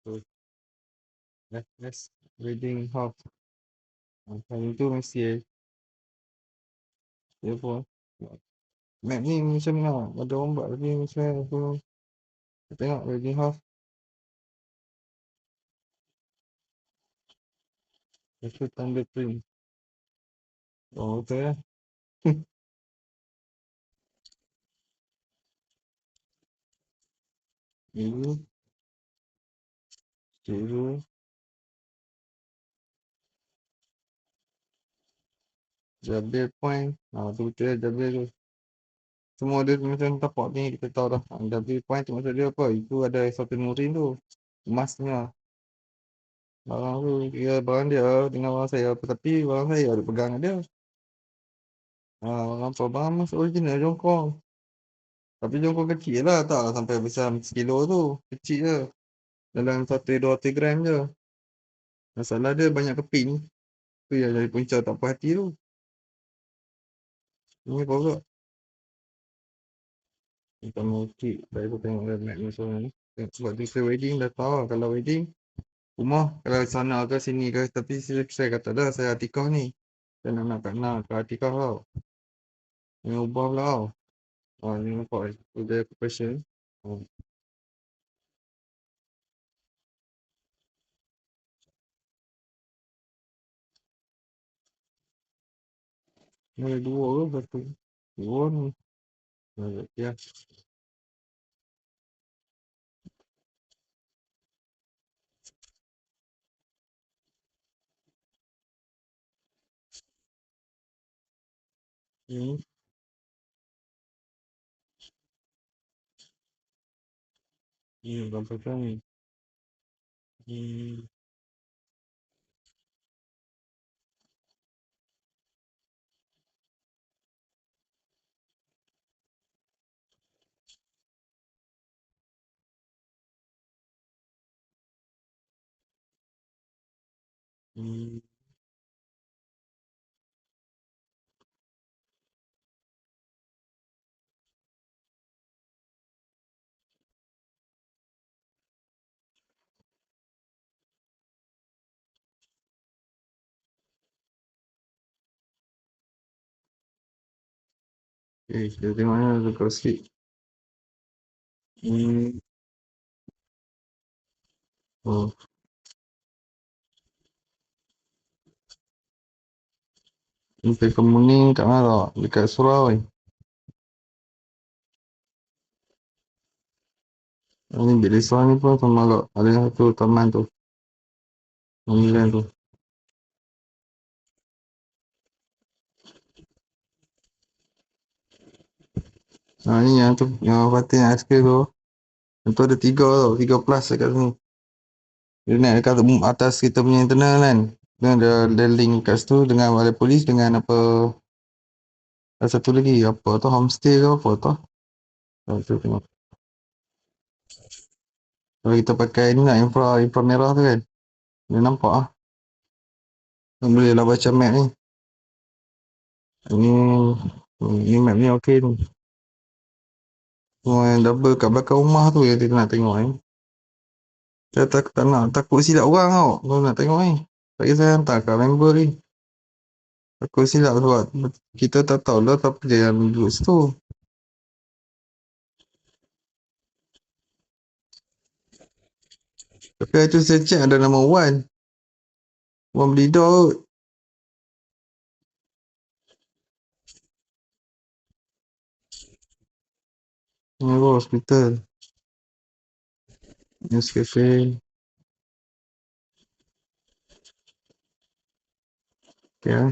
tu. Yes, wedding house. Hari tu mesti dia pun. Map ni macam mana? Ada orang buat lagi macam mana aku tengok wedding house. Itu tanda print. Oh, betul ya. Ini, cikgu, Jabir Point. Tu betul ya Jabir tu. Semua dia macam tapak ni kita tahu dah. Jabir Point tu maksud dia apa? Itu ada Sultan Nurin tu. Emasnya. Barang tu, kira barang dia dengan barang saya. Tapi barang saya ada pegang dia. Barang apa? Barang emas original Jongkong. Tapi Jongkong kecil lah. Tak lah sampai besar sekilo tu. Kecil je. Dalam 1-2 gram je. Masalah dia banyak keping. Tu yang jadi punca tak puas hati tu. Ini apa pula? Kita mau kek. Saya tu tengok dah map ni semua ni. Sebab tu saya wedding dah tahu lah. Kalau wedding, rumah kalau sana ke sini ke. Tapi saya kata dah saya Atikah ni. Saya nak nak ke Atikah tau. Ini ubah pula tau. Ni nampak dia question. Oh, ni ada dua ke satu? Dua ni. Ya. Ini. Ini berapa kan ni? Hmm. Hmm. Kita tengok ni ada kau sikit. Hmm. Oh. Sampai kemuning kat mana tau? Dekat surau ni. Ni bilik surau ni pun sama kot. Ada satu taman tu. Pemilihan tu. Ni yang tu. Yang Fatin Aiskrim tu. Yang tu ada 3 tau. 3 plus dekat sini. Dia naik dekat atas kita punya internal kan. Dia ada link kat situ dengan balai polis dengan apa. Ada satu lagi. Apa tu? Homestay ke apa tu? Tu tengok. Kalau kita pakai ni lah. Infra merah tu kan. Dia nampak lah. Boleh lah baca map ni. Ni. Ni map ni okey tu. Semua yang double kat belakang rumah tu yang kita nak tengok ni. Saya tak nak. Takut silap orang tau. Kalau nak tengok ni. Tak kisah saya hantar kat member ni. Takut silap sebab kita tak tahu lah siapa dia yang duduk situ. Tapi hari tu saya check ada nama Wan. Wan Belida kot. Ni hospital. News Cafe. Okay lah.